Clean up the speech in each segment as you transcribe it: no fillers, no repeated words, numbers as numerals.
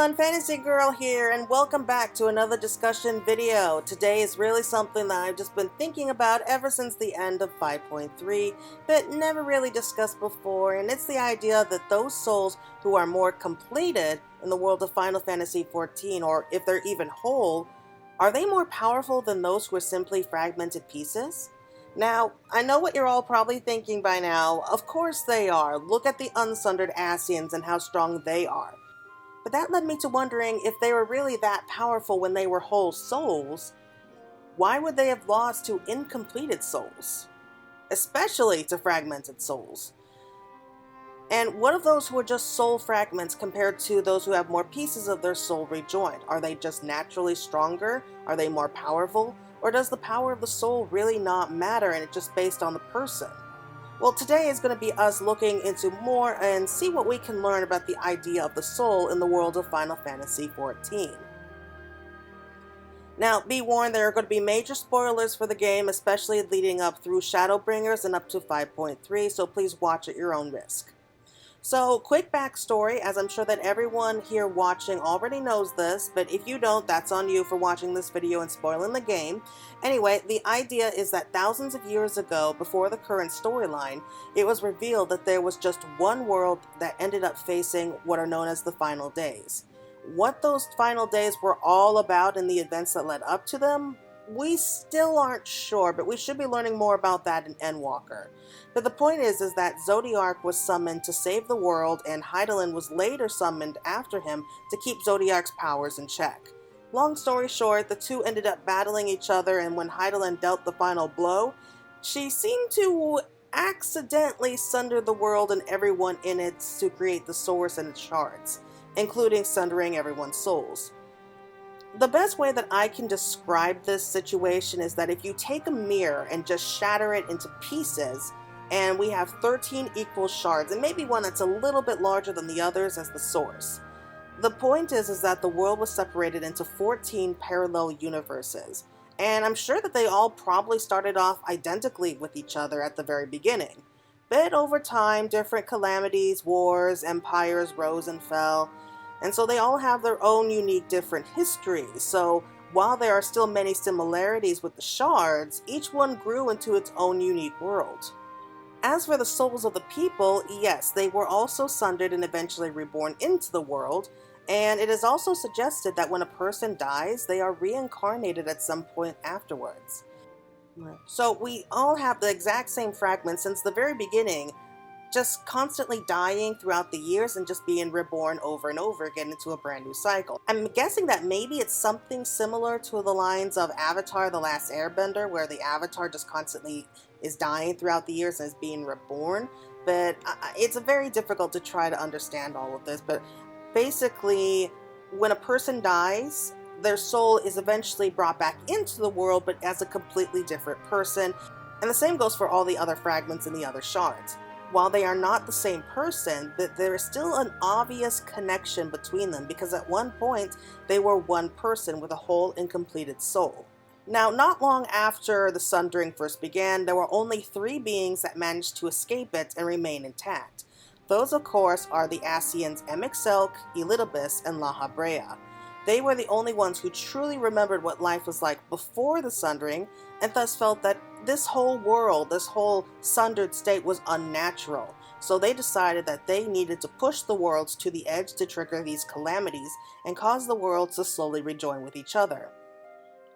everyone, Fantasy Girl here, and welcome back to another discussion video. Today is really something that I've just been thinking about ever since the end of 5.3, but never really discussed before, and it's the idea that those souls who are more completed in the world of Final Fantasy XIV, or if they're even whole, are they more powerful than those who are simply fragmented pieces? Now, I know what you're all probably thinking by now. Of course they are. Look at the Unsundered Ascians and how strong they are. But that led me to wondering if they were really that powerful when they were whole souls, why would they have lost to incompleted souls? Especially to fragmented souls. And what of those who are just soul fragments compared to those who have more pieces of their soul rejoined? Are they just naturally stronger? Are they more powerful? Or does the power of the soul really not matter and it's just based on the person? Well, today is going to be us looking into more and see what we can learn about the idea of the soul in the world of Final Fantasy XIV. Now, be warned, there are going to be major spoilers for the game, especially leading up through Shadowbringers and up to 5.3, so please watch at your own risk. So, quick backstory, as I'm sure that everyone here watching already knows this, but if you don't, that's on you for watching this video and spoiling the game. Anyway, the idea is that thousands of years ago, before the current storyline, it was revealed that there was just one world that ended up facing what are known as the final days. What those final days were all about and the events that led up to them, we still aren't sure, but we should be learning more about that in Endwalker. But the point is that Zodiark was summoned to save the world, and Hydaelyn was later summoned after him to keep Zodiark's powers in check. Long story short, the two ended up battling each other, and when Hydaelyn dealt the final blow, she seemed to accidentally sunder the world and everyone in it to create the source and its shards, including sundering everyone's souls. The best way that I can describe this situation is that if you take a mirror and just shatter it into pieces, and we have 13 equal shards, and maybe one that's a little bit larger than the others as the source. The point is that the world was separated into 14 parallel universes, and I'm sure that they all probably started off identically with each other at the very beginning. But over time, different calamities, wars, empires rose and fell, and so they all have their own unique different histories. So while there are still many similarities with the shards, each one grew into its own unique world. As for the souls of the people, yes, they were also sundered and eventually reborn into the world, and it is also suggested that when a person dies, they are reincarnated at some point afterwards. So we all have the exact same fragments since the very beginning, just constantly dying throughout the years and just being reborn over and over again into a brand new cycle. I'm guessing that maybe it's something similar to the lines of Avatar: The Last Airbender, where the Avatar just constantly is dying throughout the years and is being reborn, but it's very difficult to try to understand all of this. But basically, when a person dies, their soul is eventually brought back into the world, but as a completely different person, and the same goes for all the other fragments and the other shards. While they are not the same person, there is still an obvious connection between them, because at one point they were one person with a whole incompleted soul. Now, not long after the Sundering first began, there were only 3 beings that managed to escape it and remain intact. Those, of course, are the Ascians Emixelk, Elidibus, and La Habrea. They were the only ones who truly remembered what life was like before the Sundering, and thus felt that this whole world, this whole sundered state was unnatural. So they decided that they needed to push the worlds to the edge to trigger these calamities and cause the worlds to slowly rejoin with each other.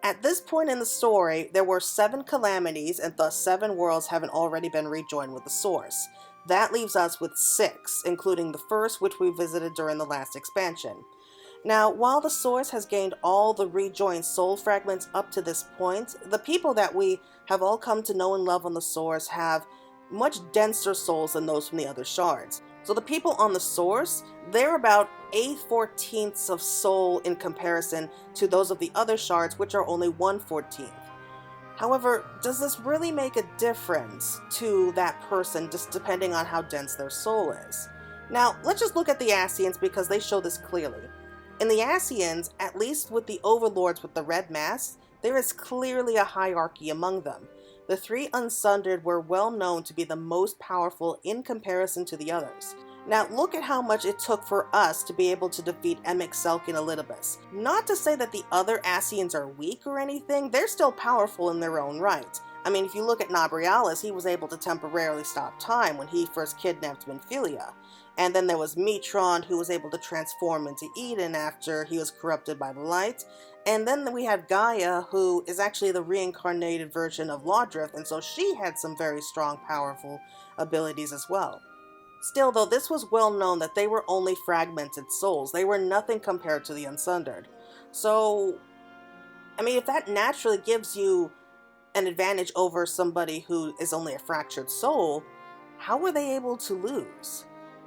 At this point in the story, there were 7 calamities, and thus 7 worlds having already been rejoined with the source. That leaves us with 6, including the first, which we visited during the last expansion. Now, while the source has gained all the rejoined soul fragments up to this point, the people that we have all come to know and love on the source have much denser souls than those from the other shards. So the people on the source, they're about 8/14 of soul in comparison to those of the other shards, which are only 1/14. However, does this really make a difference to that person, just depending on how dense their soul is? Now, let's just look at the Ascians because they show this clearly. In the Ascians, at least with the overlords with the red masks, there is clearly a hierarchy among them. The 3 Unsundered were well known to be the most powerful in comparison to the others. Now look at how much it took for us to be able to defeat FFXIV and Elidibus. Not to say that the other Ascians are weak or anything, they're still powerful in their own right. I mean, if you look at Nabrialis, he was able to temporarily stop time when he first kidnapped Minfilia. And then there was Metron, who was able to transform into Eden after he was corrupted by the light. And then we had Gaia, who is actually the reincarnated version of Laudrith, and so she had some very strong, powerful abilities as well. Still, though, this was well known that they were only fragmented souls. They were nothing compared to the Unsundered. So, I mean, if that naturally gives you an advantage over somebody who is only a fractured soul, how were they able to lose?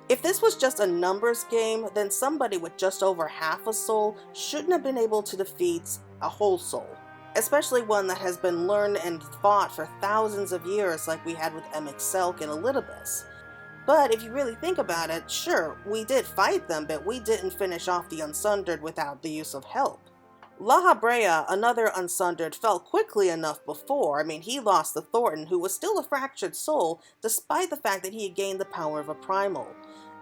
If this was just a numbers game, then somebody with just over half a soul shouldn't have been able to defeat a whole soul, especially one that has been learned and fought for thousands of years like we had with FFXIV and Elidibus. But if you really think about it, sure, we did fight them, but we didn't finish off the Unsundered without the use of help. La Habrea, another Unsundered, fell quickly enough before. I mean, he lost to Thornton, who was still a fractured soul, despite the fact that he had gained the power of a primal.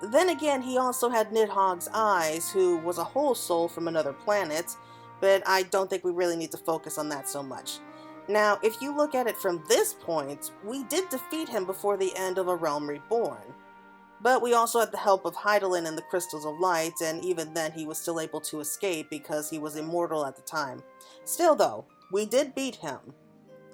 Then again, he also had Nidhogg's Eyes, who was a whole soul from another planet, but I don't think we really need to focus on that so much. Now, if you look at it from this point, we did defeat him before the end of A Realm Reborn. But we also had the help of Hydaelyn and the Crystals of Light, and even then he was still able to escape because he was immortal at the time. Still though, we did beat him.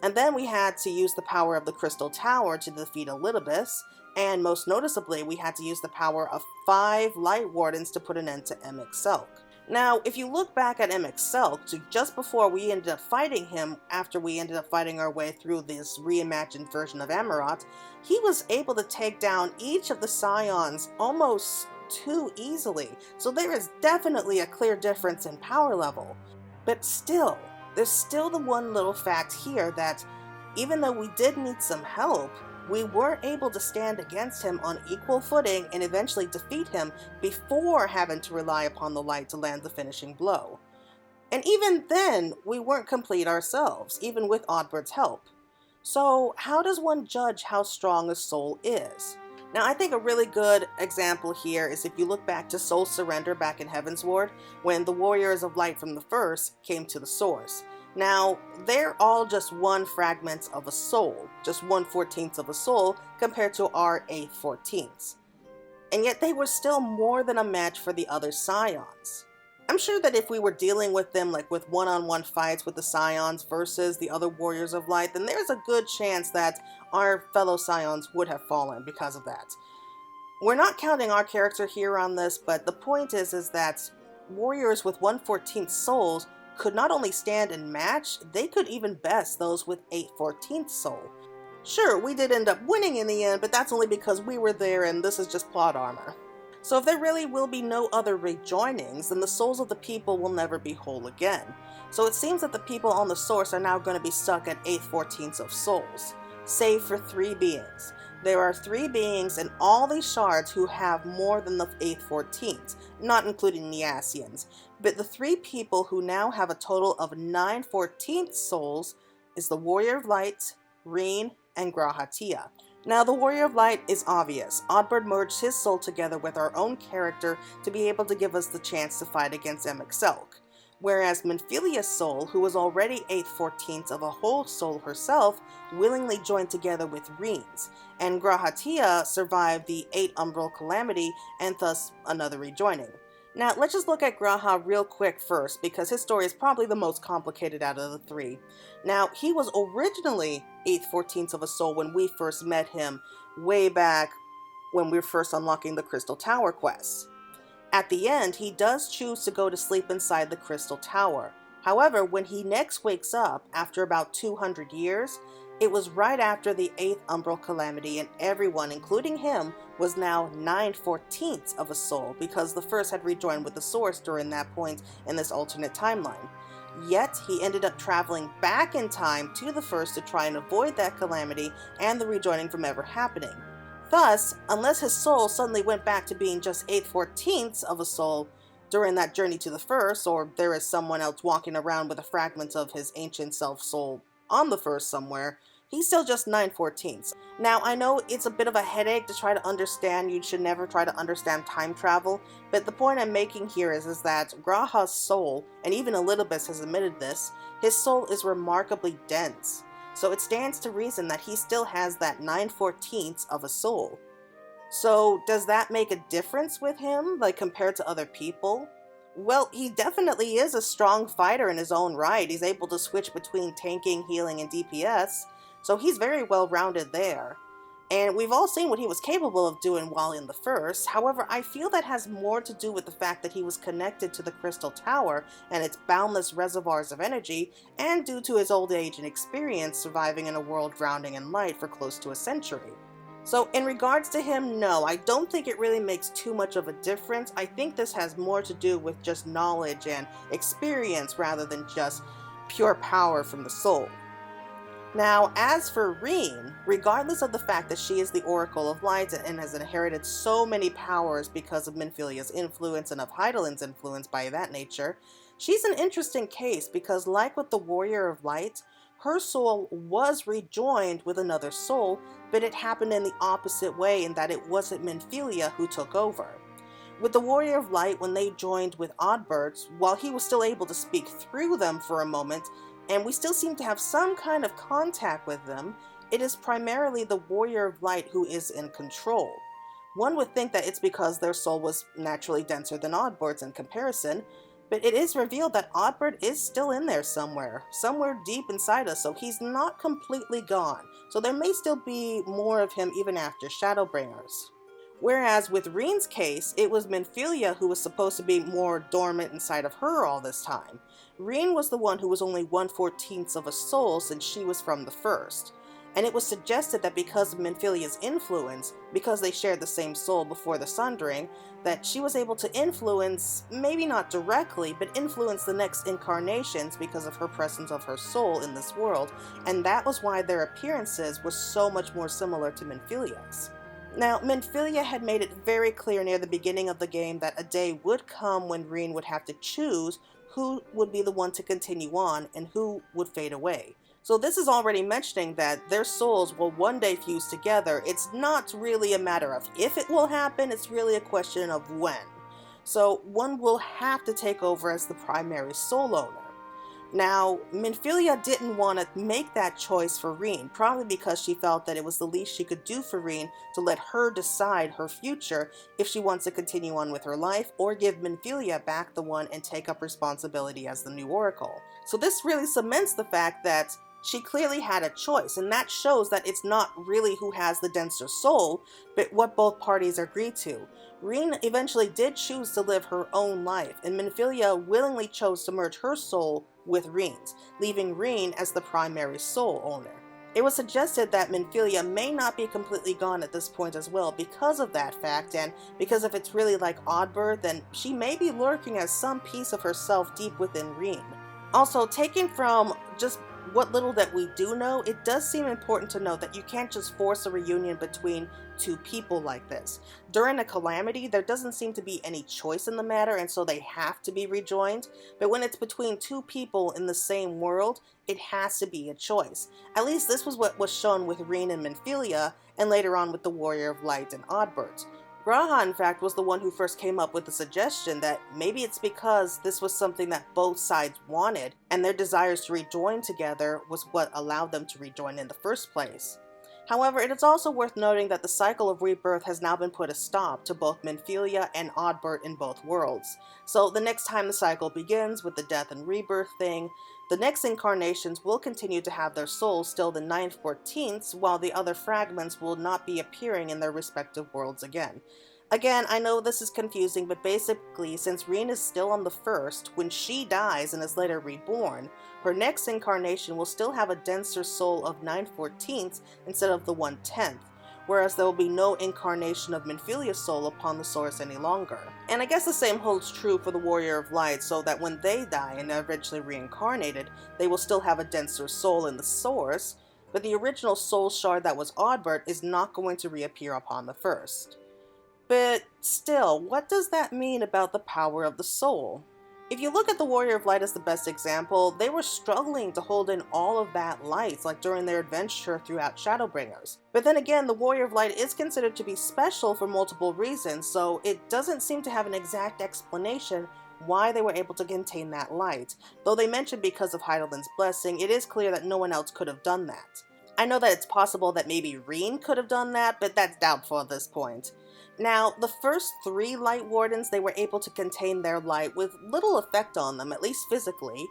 And then we had to use the power of the Crystal Tower to defeat Elidibus, and most noticeably, we had to use the power of 5 Light Wardens to put an end to FFXIV. Now, if you look back at FFXIV, to just before we ended up fighting him, after we ended up fighting our way through this reimagined version of Amarot, he was able to take down each of the Scions almost too easily. So there is definitely a clear difference in power level. But still, there's still the one little fact here that even though we did need some help, we weren't able to stand against him on equal footing and eventually defeat him before having to rely upon the light to land the finishing blow. And even then, we weren't complete ourselves, even with Oddbird's help. So how does one judge how strong a soul is? Now, I think a really good example here is if you look back to Soul Surrender back in Heavensward, when the Warriors of Light from the First came to the Source. Now, they're all just one fragment of a soul, just 1/14 of a soul compared to our 8/14. And yet they were still more than a match for the other Scions. I'm sure that if we were dealing with them like with one-on-one fights with the Scions versus the other Warriors of Light, then there's a good chance that our fellow Scions would have fallen because of that. We're not counting our character here on this, but the point is that warriors with 1/14 souls could not only stand and match, they could even best those with 8/14 soul. Sure, we did end up winning in the end, but that's only because we were there and this is just plot armor. So if there really will be no other rejoinings, then the souls of the people will never be whole again. So it seems that the people on the Source are now going to be stuck at 8/14 of souls, save for 3 beings. There are 3 beings in all these shards who have more than the 8/14, not including the Ascians. But the 3 people who now have a total of 9/14 souls is the Warrior of Light, Reen, and Grahatia. Now, the Warrior of Light is obvious. Oddbird merged his soul together with our own character to be able to give us the chance to fight against FFXIV. Whereas Minfilia's soul, who was already 8/14 of a whole soul herself, willingly joined together with Rins, and Grahatia survived the 8 Umbral Calamity and thus another rejoining. Now, let's just look at Graha real quick first, because his story is probably the most complicated out of the 3. Now, he was originally 8/14 of a soul when we first met him, way back when we were first unlocking the Crystal Tower quest. At the end, he does choose to go to sleep inside the Crystal Tower. However, when he next wakes up, after about 200 years, it was right after the 8th Umbral Calamity, and everyone, including him, was now 9/14 of a soul, because the first had rejoined with the Source during that point in this alternate timeline. Yet, he ended up traveling back in time to the first to try and avoid that calamity and the rejoining from ever happening. Thus, unless his soul suddenly went back to being just 8/14 of a soul during that journey to the first, or there is someone else walking around with a fragment of his ancient self soul on the first somewhere, He's still just 9/14. Now, I know it's a bit of a headache to try to understand. You should never try to understand time travel, but the point I'm making here is that Graha's soul, and even Elidibus has admitted this, his soul is remarkably dense. So it stands to reason that he still has that 9/14 of a soul. So does that make a difference with him, like compared to other people? Well, he definitely is a strong fighter in his own right. He's able to switch between tanking, healing, and DPS, so he's very well rounded there. And we've all seen what he was capable of doing while in the first. However, I feel that has more to do with the fact that he was connected to the Crystal Tower and its boundless reservoirs of energy, and due to his old age and experience surviving in a world drowning in light for close to a century. So in regards to him, no, I don't think it really makes too much of a difference. I think this has more to do with just knowledge and experience rather than just pure power from the soul. Now, as for Rin, regardless of the fact that she is the Oracle of Light and has inherited so many powers because of Minfilia's influence and of Hydaelyn's influence by that nature, she's an interesting case because like with the Warrior of Light, her soul was rejoined with another soul, but it happened in the opposite way in that it wasn't Minfilia who took over. With the Warrior of Light, when they joined with Oddbirds, while he was still able to speak through them for a moment, and we still seem to have some kind of contact with them, it is primarily the Warrior of Light who is in control. One would think that it's because their soul was naturally denser than Oddbird's in comparison, but it is revealed that Oddbird is still in there somewhere deep inside us, so he's not completely gone. So there may still be more of him even after Shadowbringers. Whereas with Rin's case, it was Minfilia who was supposed to be more dormant inside of her all this time. Rin was the one who was only 1/14 of a soul since she was from the first. And it was suggested that because of Minfilia's influence, because they shared the same soul before the Sundering, that she was able to influence, maybe not directly, but influence the next incarnations because of her presence of her soul in this world, and that was why their appearances were so much more similar to Minfilia's. Now, Minfilia had made it very clear near the beginning of the game that a day would come when Rin would have to choose who would be the one to continue on and who would fade away. So this is already mentioning that their souls will one day fuse together. It's not really a matter of if it will happen, it's really a question of when. So one will have to take over as the primary soul owner. Now, Minfilia didn't want to make that choice for Rin, probably because she felt that it was the least she could do for Rin to let her decide her future if she wants to continue on with her life or give Minfilia back the one and take up responsibility as the new Oracle. So this really cements the fact that she clearly had a choice, and that shows that it's not really who has the denser soul, but what both parties agreed to. Rin eventually did choose to live her own life, and Minfilia willingly chose to merge her soul with Rin's, leaving Rin as the primary soul owner. It was suggested that Minfilia may not be completely gone at this point as well because of that fact, and because if it's really like Oddbird, then she may be lurking as some piece of herself deep within Rin. Also, taken from just what little that we do know, it does seem important to note that you can't just force a reunion between two people like this. During a calamity, there doesn't seem to be any choice in the matter, and so they have to be rejoined. But when it's between two people in the same world, it has to be a choice. At least this was what was shown with Rin and Minfilia, and later on with the Warrior of Light and Oddbird. Graha, in fact, was the one who first came up with the suggestion that maybe it's because this was something that both sides wanted, and their desires to rejoin together was what allowed them to rejoin in the first place. However, it is also worth noting that the cycle of rebirth has now been put a stop to both Minfilia and Oddbird in both worlds. So the next time the cycle begins with the death and rebirth thing, the next incarnations will continue to have their souls still the 9/14, while the other fragments will not be appearing in their respective worlds again. Again, I know this is confusing, but basically, since Rin is still on the first, when she dies and is later reborn, her next incarnation will still have a denser soul of 9/14 instead of the 1/10, whereas there will be no incarnation of Minfilia's soul upon the source any longer. And I guess the same holds true for the Warrior of Light, so that when they die and are eventually reincarnated, they will still have a denser soul in the source, but the original soul shard that was Oddbird is not going to reappear upon the first. But still, what does that mean about the power of the soul? If you look at the Warrior of Light as the best example, they were struggling to hold in all of that light, like during their adventure throughout Shadowbringers. But then again, the Warrior of Light is considered to be special for multiple reasons, so it doesn't seem to have an exact explanation why they were able to contain that light. Though they mentioned because of Heidelman's blessing, it is clear that no one else could have done that. I know that it's possible that maybe Reen could have done that, but that's doubtful at this point. Now, the first 3 Light Wardens, they were able to contain their light with little effect on them, at least physically,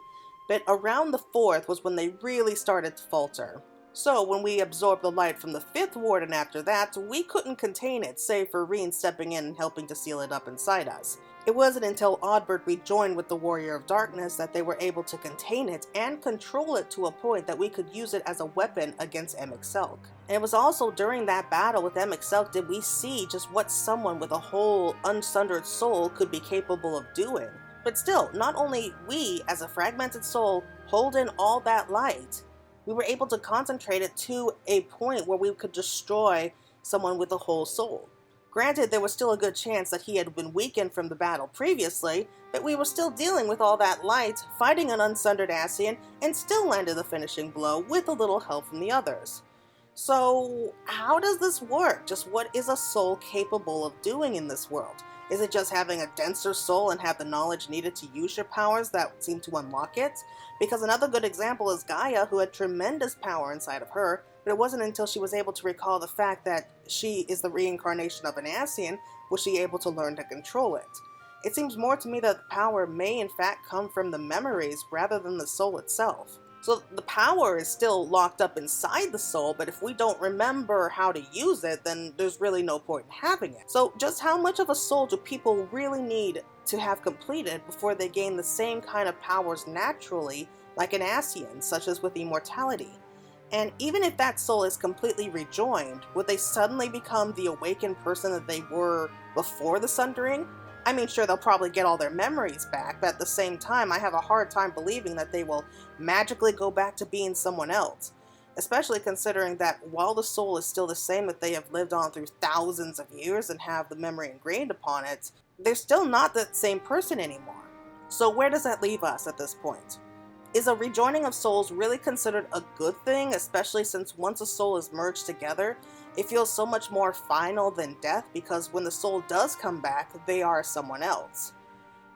but around the 4th was when they really started to falter. So when we absorbed the light from the 5th Warden after that, we couldn't contain it, save for Reen stepping in and helping to seal it up inside us. It wasn't until Oddbird rejoined with the Warrior of Darkness that they were able to contain it and control it to a point that we could use it as a weapon against Emixelk. And it was also during that battle with Emixelk did we see just what someone with a whole unsundered soul could be capable of doing. But still, not only we, as a fragmented soul, hold in all that light, we were able to concentrate it to a point where we could destroy someone with a whole soul. Granted, there was still a good chance that he had been weakened from the battle previously, but we were still dealing with all that light, fighting an unsundered Ascian, and still landed the finishing blow with a little help from the others. So, how does this work? Just what is a soul capable of doing in this world? Is it just having a denser soul and have the knowledge needed to use your powers that seem to unlock it? Because another good example is Gaia, who had tremendous power inside of her, but it wasn't until she was able to recall the fact that she is the reincarnation of an Ascian was she able to learn to control it. It seems more to me that the power may in fact come from the memories rather than the soul itself. So the power is still locked up inside the soul, but if we don't remember how to use it, then there's really no point in having it. So just how much of a soul do people really need to have completed before they gain the same kind of powers naturally, like an Ascian, such as with immortality? And even if that soul is completely rejoined, would they suddenly become the awakened person that they were before the sundering? I mean, sure, they'll probably get all their memories back, but at the same time, I have a hard time believing that they will magically go back to being someone else. Especially considering that while the soul is still the same that they have lived on through thousands of years and have the memory ingrained upon it, they're still not that same person anymore. So where does that leave us at this point? Is a rejoining of souls really considered a good thing, especially since once a soul is merged together, it feels so much more final than death because when the soul does come back, they are someone else.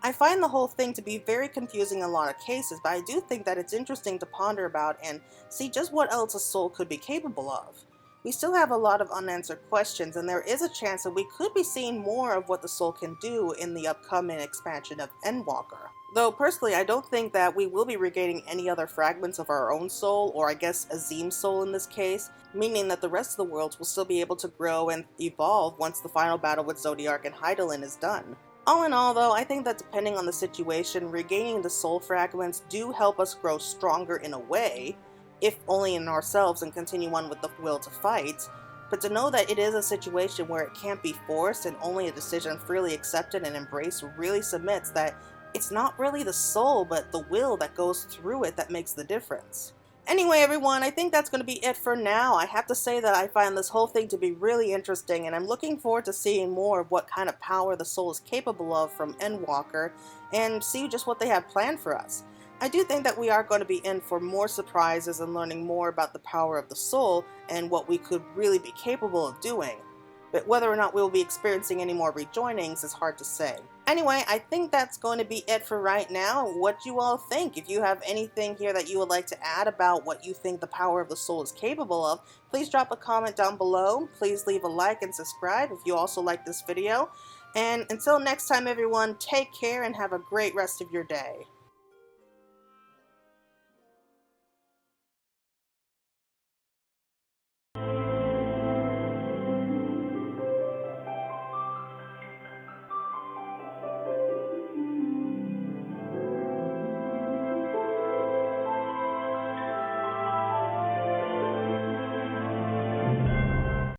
I find the whole thing to be very confusing in a lot of cases, but I do think that it's interesting to ponder about and see just what else a soul could be capable of. We still have a lot of unanswered questions, and there is a chance that we could be seeing more of what the soul can do in the upcoming expansion of Endwalker. Though personally, I don't think that we will be regaining any other fragments of our own soul, or I guess Azim's soul in this case, meaning that the rest of the worlds will still be able to grow and evolve once the final battle with Zodiark and Hydaelyn is done. All in all though, I think that depending on the situation, regaining the soul fragments do help us grow stronger in a way, if only in ourselves and continue on with the will to fight, but to know that it is a situation where it can't be forced and only a decision freely accepted and embraced really submits that it's not really the soul, but the will that goes through it that makes the difference. Anyway, everyone, I think that's going to be it for now. I have to say that I find this whole thing to be really interesting, and I'm looking forward to seeing more of what kind of power the soul is capable of from Endwalker, and see just what they have planned for us. I do think that we are going to be in for more surprises and learning more about the power of the soul and what we could really be capable of doing. But whether or not we'll be experiencing any more rejoinings is hard to say. Anyway, I think that's going to be it for right now. What do you all think? If you have anything here that you would like to add about what you think the power of the soul is capable of, please drop a comment down below. Please leave a like and subscribe if you also like this video. And until next time, everyone, take care and have a great rest of your day.